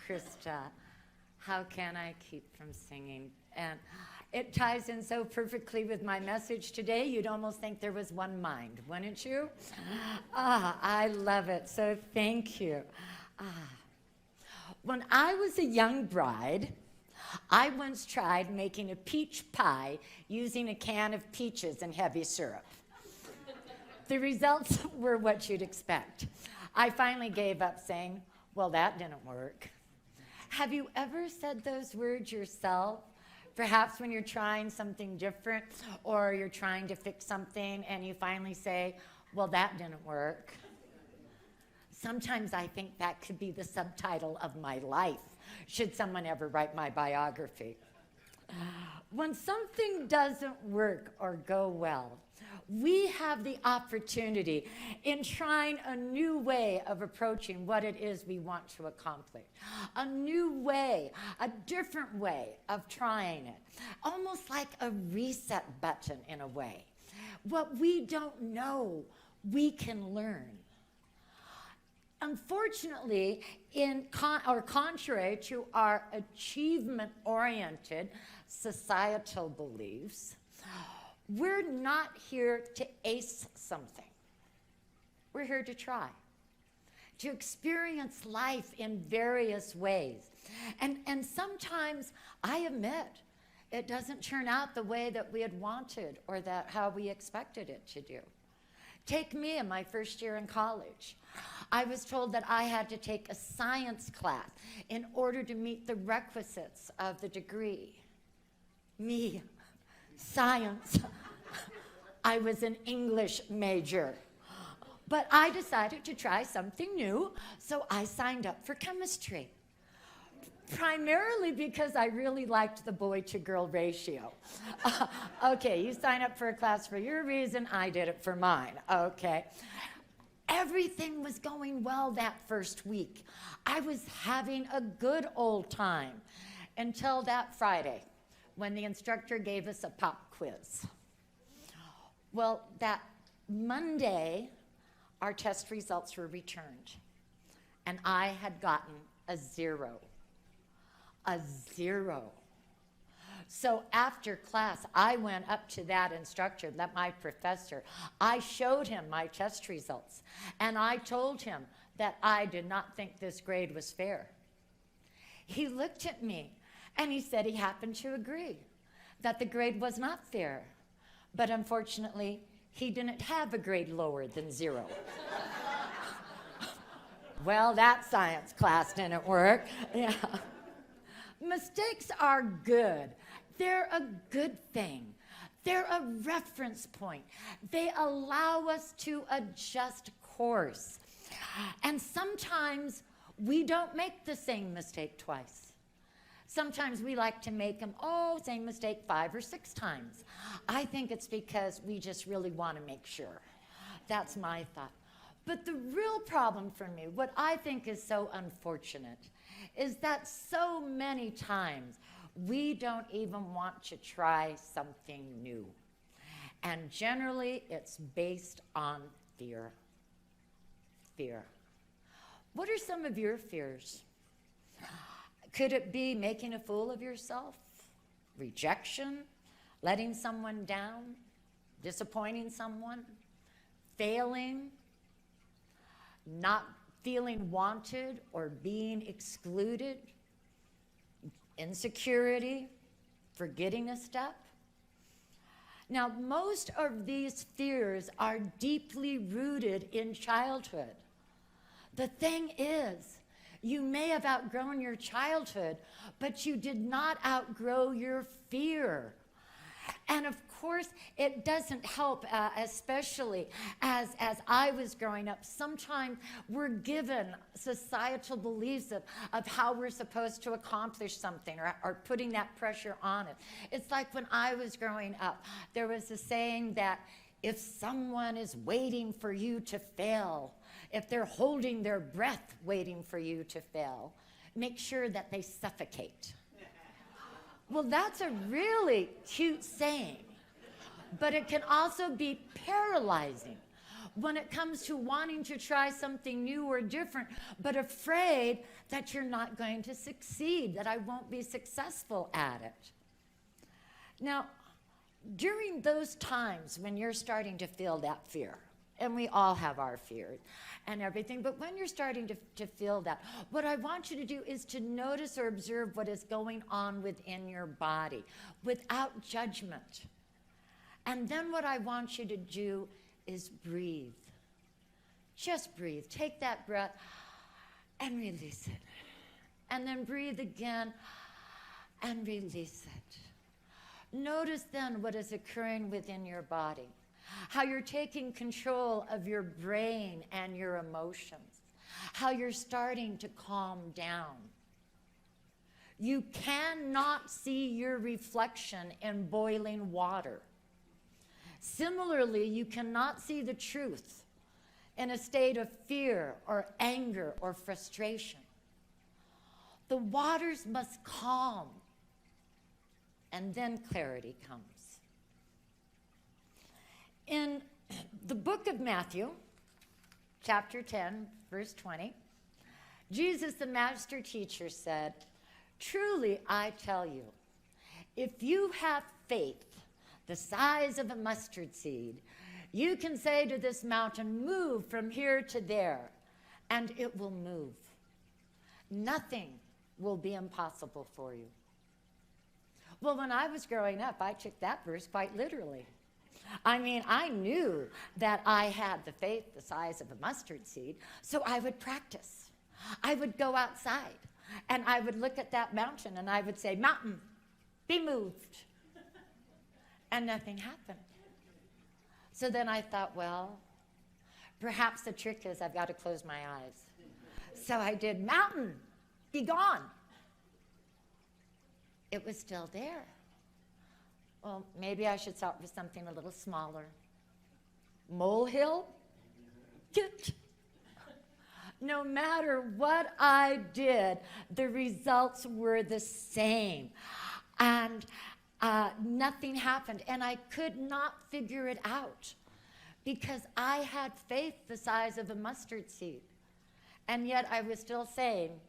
Krista, how can I keep from singing? And it ties in so perfectly with my message today, you'd almost think there was one mind, wouldn't you? I love it, so thank you. When I was a young bride, I once tried making a peach pie using a can of peaches and heavy syrup. The results were what you'd expect. I finally gave up saying, well, that didn't work. Have you ever said those words yourself? Perhaps when you're trying something different or you're trying to fix something and you finally say, well, that didn't work. Sometimes I think that could be the subtitle of my life, should someone ever write my biography. When something doesn't work or go well, we have the opportunity in trying a new way of approaching what it is we want to accomplish. A new way, a different way of trying it. Almost like a reset button in a way. What we don't know, we can learn. Unfortunately, contrary to our achievement-oriented societal beliefs, we're not here to ace something. We're here to try, to experience life in various ways. And sometimes, I admit, it doesn't turn out the way that we had wanted or how we expected it to do. Take me in my first year in college. I was told that I had to take a science class in order to meet the requisites of the degree. Me, science. I was an English major. But I decided to try something new, so I signed up for chemistry. Primarily because I really liked the boy-to-girl ratio. Okay, you sign up for a class for your reason, I did it for mine. Okay. Everything was going well that first week. I was having a good old time until that Friday when the instructor gave us a pop quiz. Well, that Monday, our test results were returned, and I had gotten a 0. A 0. So after class, I went up to that instructor, my professor. I showed him my test results, and I told him that I did not think this grade was fair. He looked at me, and he said he happened to agree that the grade was not fair, but unfortunately, he didn't have a grade lower than 0. Well, that science class didn't work. Yeah. Mistakes are good. They're a good thing. They're a reference point. They allow us to adjust course. And sometimes we don't make the same mistake twice. Sometimes we like to make them, same mistake 5 or 6 times. I think it's because we just really want to make sure. That's my thought. But the real problem for me, what I think is so unfortunate, is that so many times we don't even want to try something new. And generally, it's based on fear. Fear. What are some of your fears? Could it be making a fool of yourself? Rejection? Letting someone down? Disappointing someone? Failing? Not feeling wanted or being excluded? Insecurity? Forgetting a step? Now, most of these fears are deeply rooted in childhood. The thing is, you may have outgrown your childhood, but you did not outgrow your fear. And of course, it doesn't help, especially as I was growing up. Sometimes we're given societal beliefs of how we're supposed to accomplish something or putting that pressure on it. It's like when I was growing up, there was a saying that if someone is waiting for you to fail, if they're holding their breath waiting for you to fail, make sure that they suffocate. Well, that's a really cute saying, but it can also be paralyzing when it comes to wanting to try something new or different, but afraid that you're not going to succeed, that I won't be successful at it. Now, during those times when you're starting to feel that fear, and we all have our fears and everything, but when you're starting to feel that, what I want you to do is to notice or observe what is going on within your body without judgment. And then what I want you to do is breathe. Just breathe. Take that breath and release it. And then breathe again and release it. Notice then what is occurring within your body, how you're taking control of your brain and your emotions, how you're starting to calm down. You cannot see your reflection in boiling water. Similarly, you cannot see the truth in a state of fear or anger or frustration. The waters must calm, and then clarity comes. In the book of Matthew, chapter 10, verse 20, Jesus, the master teacher, said, "Truly I tell you, if you have faith the size of a mustard seed, you can say to this mountain, 'Move from here to there,' and it will move. Nothing will be impossible for you." Well, when I was growing up, I took that verse quite literally. I mean, I knew that I had the faith the size of a mustard seed, so I would practice. I would go outside, and I would look at that mountain, and I would say, "Mountain, be moved." And nothing happened. So then I thought, well, perhaps the trick is I've got to close my eyes. So I did, "Mountain, be gone." It was still there. Well, maybe I should start with something a little smaller. Molehill, get. No matter what I did, the results were the same. And nothing happened. And I could not figure it out because I had faith the size of a mustard seed. And yet I was still saying,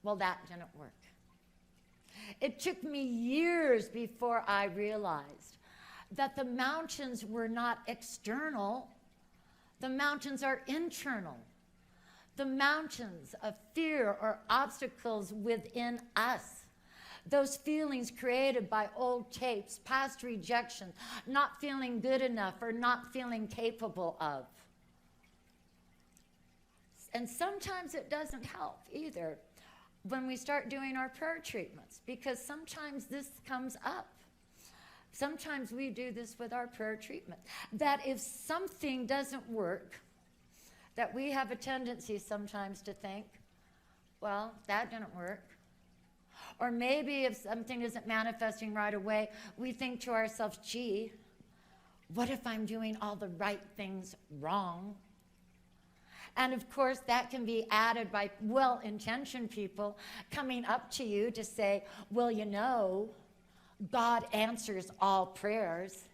well, that didn't work. It took me years before I realized that the mountains were not external. The mountains are internal. The mountains of fear or obstacles within us. Those feelings created by old tapes, past rejections, not feeling good enough or not feeling capable of. And sometimes it doesn't help either when we start doing our prayer treatments, because sometimes this comes up. Sometimes we do this with our prayer treatment, that if something doesn't work, that we have a tendency sometimes to think, well, that didn't work. Or maybe if something isn't manifesting right away, we think to ourselves, gee, what if I'm doing all the right things wrong? And of course, that can be added by well-intentioned people coming up to you to say, well, you know, God answers all prayers,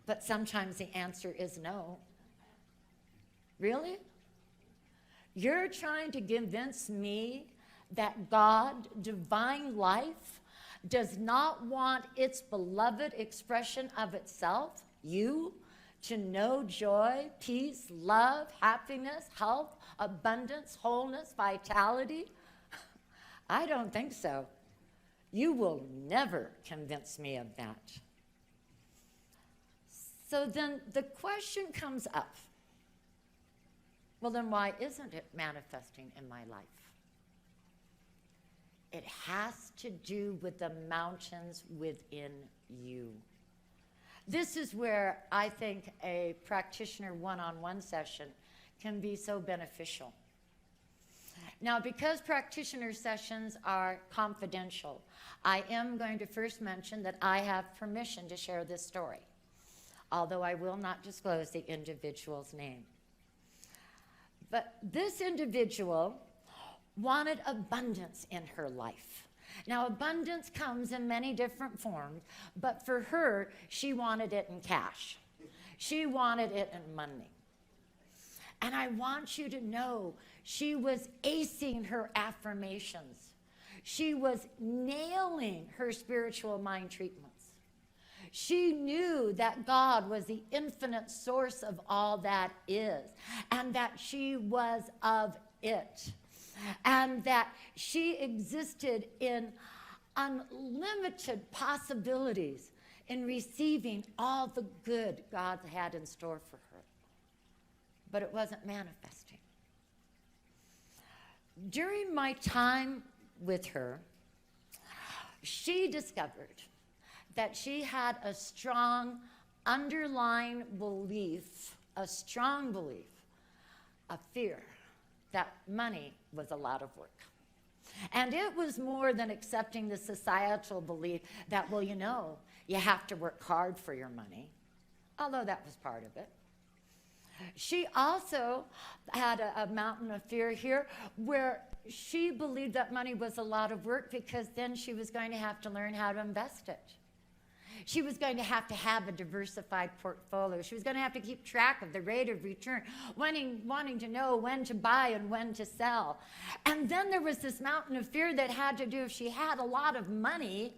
but sometimes the answer is no. Really? You're trying to convince me that God, divine life, does not want its beloved expression of itself, you, to know joy, peace, love, happiness, health, abundance, wholeness, vitality? I don't think so. You will never convince me of that. So then the question comes up, well, then why isn't it manifesting in my life? It has to do with the mountains within you. This is where I think a practitioner one-on-one session can be so beneficial. Now, because practitioner sessions are confidential, I am going to first mention that I have permission to share this story, although I will not disclose the individual's name. But this individual wanted abundance in her life. Now, abundance comes in many different forms, but for her, she wanted it in cash. She wanted it in money. And I want you to know she was acing her affirmations. She was nailing her spiritual mind treatments. She knew that God was the infinite source of all that is, and that she was of it, and that she existed in unlimited possibilities in receiving all the good God had in store for her. But it wasn't manifesting. During my time with her, she discovered that she had a strong underlying belief, a strong belief, a fear that money was a lot of work. And it was more than accepting the societal belief that, well, you know, you have to work hard for your money, although that was part of it. She also had a mountain of fear here where she believed that money was a lot of work because then she was going to have to learn how to invest it. She was going to have a diversified portfolio. She was going to have to keep track of the rate of return, wanting to know when to buy and when to sell. And then there was this mountain of fear that had to do, if she had a lot of money,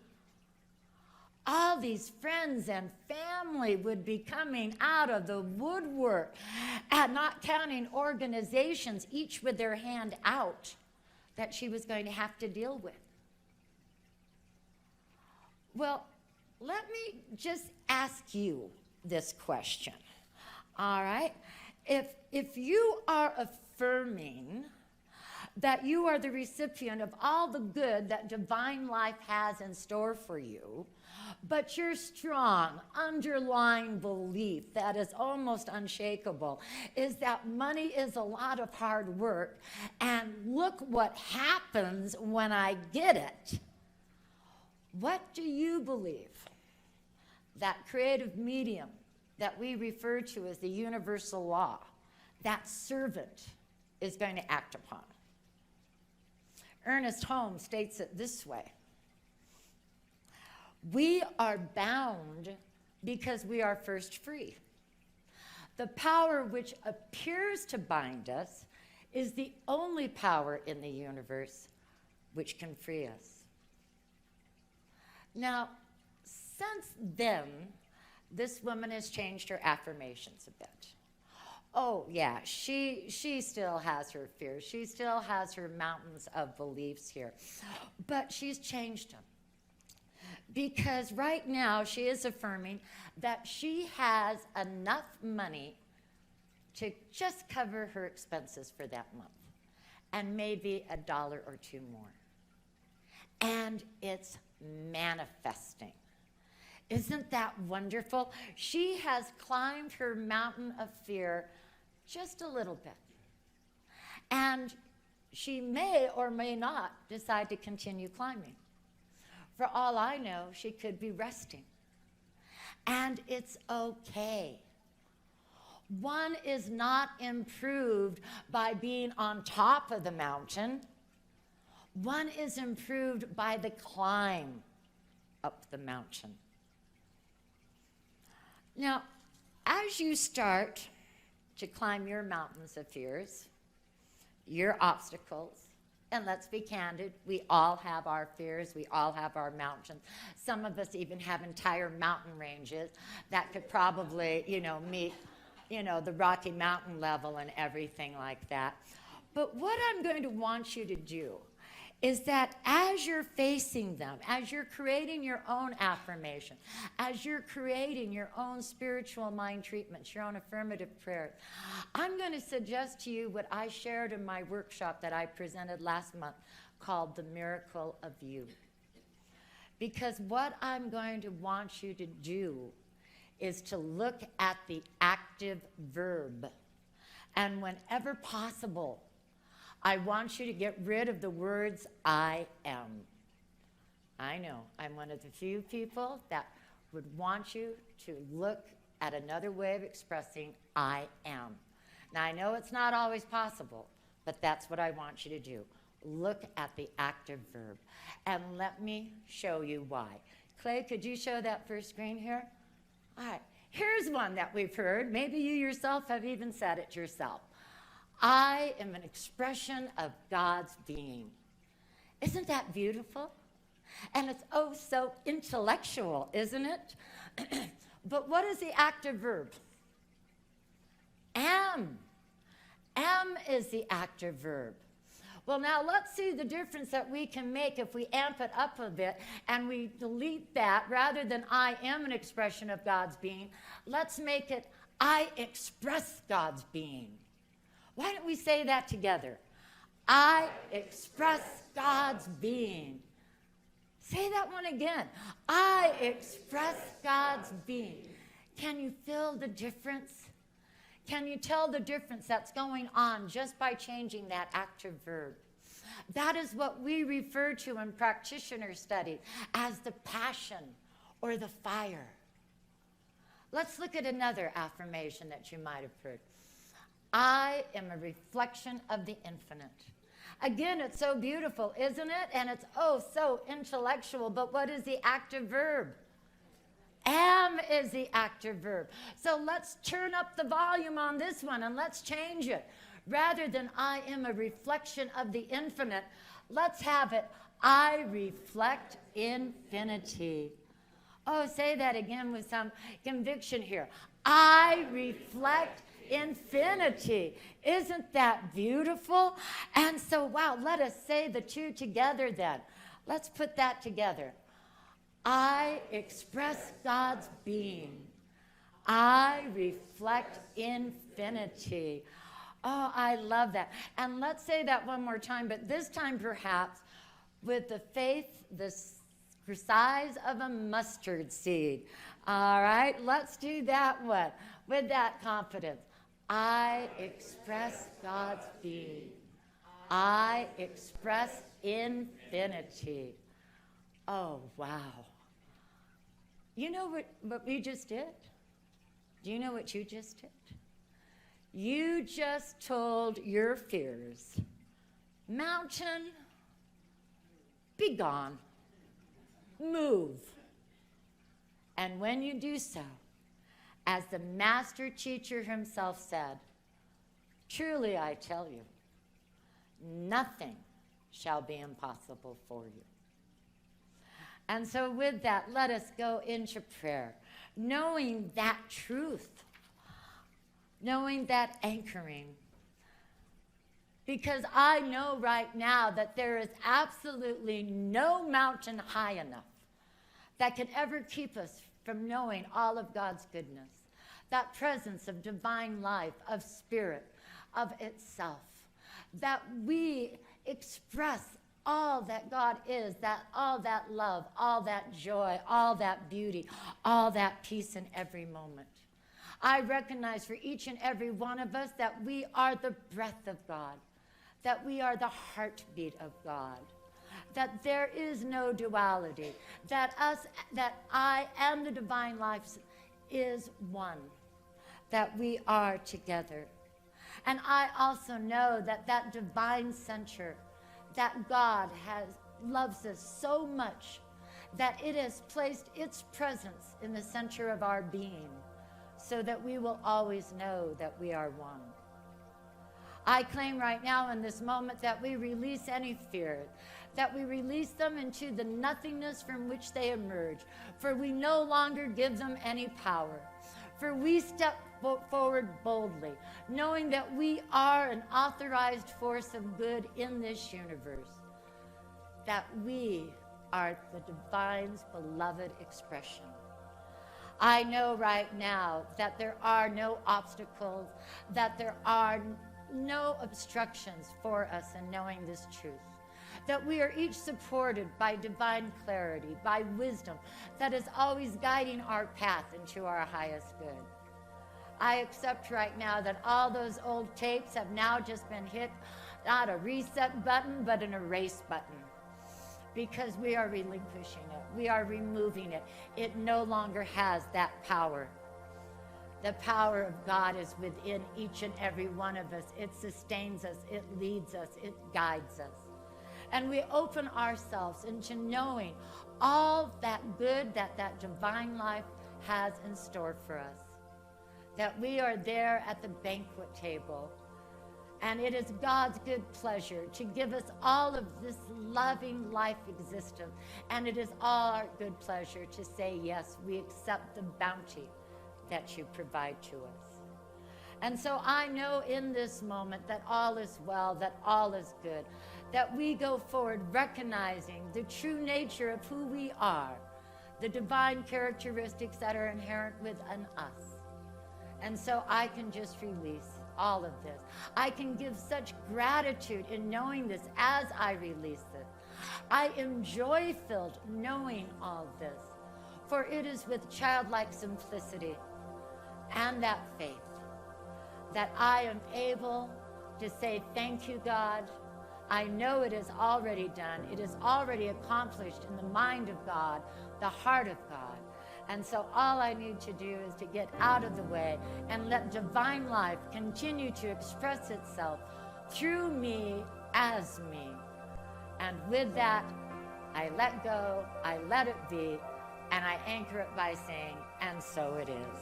all these friends and family would be coming out of the woodwork, and not counting organizations, each with their hand out, that she was going to have to deal with. Well, let me just ask you this question, all right? If you are affirming that you are the recipient of all the good that divine life has in store for you, but your strong underlying belief that is almost unshakable is that money is a lot of hard work, and look what happens when I get it. What do you believe that creative medium that we refer to as the universal law, that servant is going to act upon? Ernest Holmes states it this way: we are bound because we are first free. The power which appears to bind us is the only power in the universe which can free us. Now, since then, this woman has changed her affirmations a bit. Oh, yeah, she still has her fears. She still has her mountains of beliefs here. But she's changed them. Because right now she is affirming that she has enough money to just cover her expenses for that month, and maybe $1 or $2 more. And it's manifesting. Isn't that wonderful? She has climbed her mountain of fear just a little bit. And she may or may not decide to continue climbing. For all I know, she could be resting. And it's okay. One is not improved by being on top of the mountain. One is improved by the climb up the mountain. Now, as you start to climb your mountains of fears, your obstacles, and let's be candid, we all have our fears, we all have our mountains. Some of us even have entire mountain ranges that could probably, meet, the Rocky Mountain level and everything like that. But what I'm going to want you to do is that as you're facing them, as you're creating your own affirmation, as you're creating your own spiritual mind treatments, your own affirmative prayers, I'm going to suggest to you what I shared in my workshop that I presented last month called The Miracle of You. Because what I'm going to want you to do is to look at the active verb. And whenever possible, I want you to get rid of the words I am. I know, I'm one of the few people that would want you to look at another way of expressing I am. Now, I know it's not always possible, but that's what I want you to do. Look at the active verb. And let me show you why. Clay, could you show that first screen here? All right, here's one that we've heard. Maybe you yourself have even said it yourself. I am an expression of God's being. Isn't that beautiful? And it's oh so intellectual, isn't it? But what is the active verb? Am. Am is the active verb. Well, now let's see the difference that we can make if we amp it up a bit and we delete that. Rather than I am an expression of God's being, let's make it I express God's being. Why don't we say that together? I express God's being. Say that one again. I express God's being. Can you feel the difference? Can you tell the difference that's going on just by changing that active verb? That is what we refer to in practitioner study as the passion or the fire. Let's look at another affirmation that you might have heard. I am a reflection of the infinite. Again, it's so beautiful, isn't it? And it's oh so intellectual, but what is the active verb? Am is the active verb. So let's turn up the volume on this one and let's change it. Rather than I am a reflection of the infinite, let's have it I reflect infinity. Oh, say that again with some conviction here. I reflect infinity. Isn't that beautiful? And so, wow, let us say the two together then. Let's put that together. I express God's being. I reflect infinity. Oh, I love that. And let's say that one more time, but this time perhaps with the faith the size of a mustard seed. All right, let's do that one with that confidence. I express God's being. I express infinity. Oh, wow. You know what we just did? Do you know what you just did? You just told your fears, mountain, be gone, move. And when you do so, as the master teacher himself said, truly I tell you, nothing shall be impossible for you. And so with that, let us go into prayer, knowing that truth, knowing that anchoring. Because I know right now that there is absolutely no mountain high enough that can ever keep us from knowing all of God's goodness, that presence of divine life, of spirit, of itself, that we express all that God is, that all that love, all that joy, all that beauty, all that peace in every moment. I recognize for each and every one of us that we are the breath of God, that we are the heartbeat of God, that there is no duality, that I and the divine life is one, that we are together. And I also know that that divine center, that God loves us so much that it has placed its presence in the center of our being so that we will always know that we are one. I claim right now in this moment that we release any fear, that we release them into the nothingness from which they emerge, for we no longer give them any power. For we step forward boldly, knowing that we are an authorized force of good in this universe, that we are the divine's beloved expression. I know right now that there are no obstacles, that there are no obstructions for us in knowing this truth, that we are each supported by divine clarity, by wisdom that is always guiding our path into our highest good. I accept right now that all those old tapes have now just been hit, not a reset button, but an erase button, because we are relinquishing it. We are removing it. It no longer has that power. The power of God is within each and every one of us. It sustains us. It leads us. It guides us. And we open ourselves into knowing all that good that divine life has in store for us. That we are there at the banquet table And it is God's good pleasure to give us all of this loving life existence. And it is our good pleasure to say, yes, we accept the bounty that you provide to us. And so I know in this moment that all is well, that all is good, that we go forward recognizing the true nature of who we are, the divine characteristics that are inherent within us. And so I can just release all of this. I can give such gratitude in knowing this as I release it. I am joy-filled knowing all this, for it is with childlike simplicity and that faith that I am able to say, thank you, God. I know it is already done. It is already accomplished in the mind of God, the heart of God. And so all I need to do is to get out of the way and let divine life continue to express itself through me as me. And with that, I let go, I let it be, and I anchor it by saying, and so it is.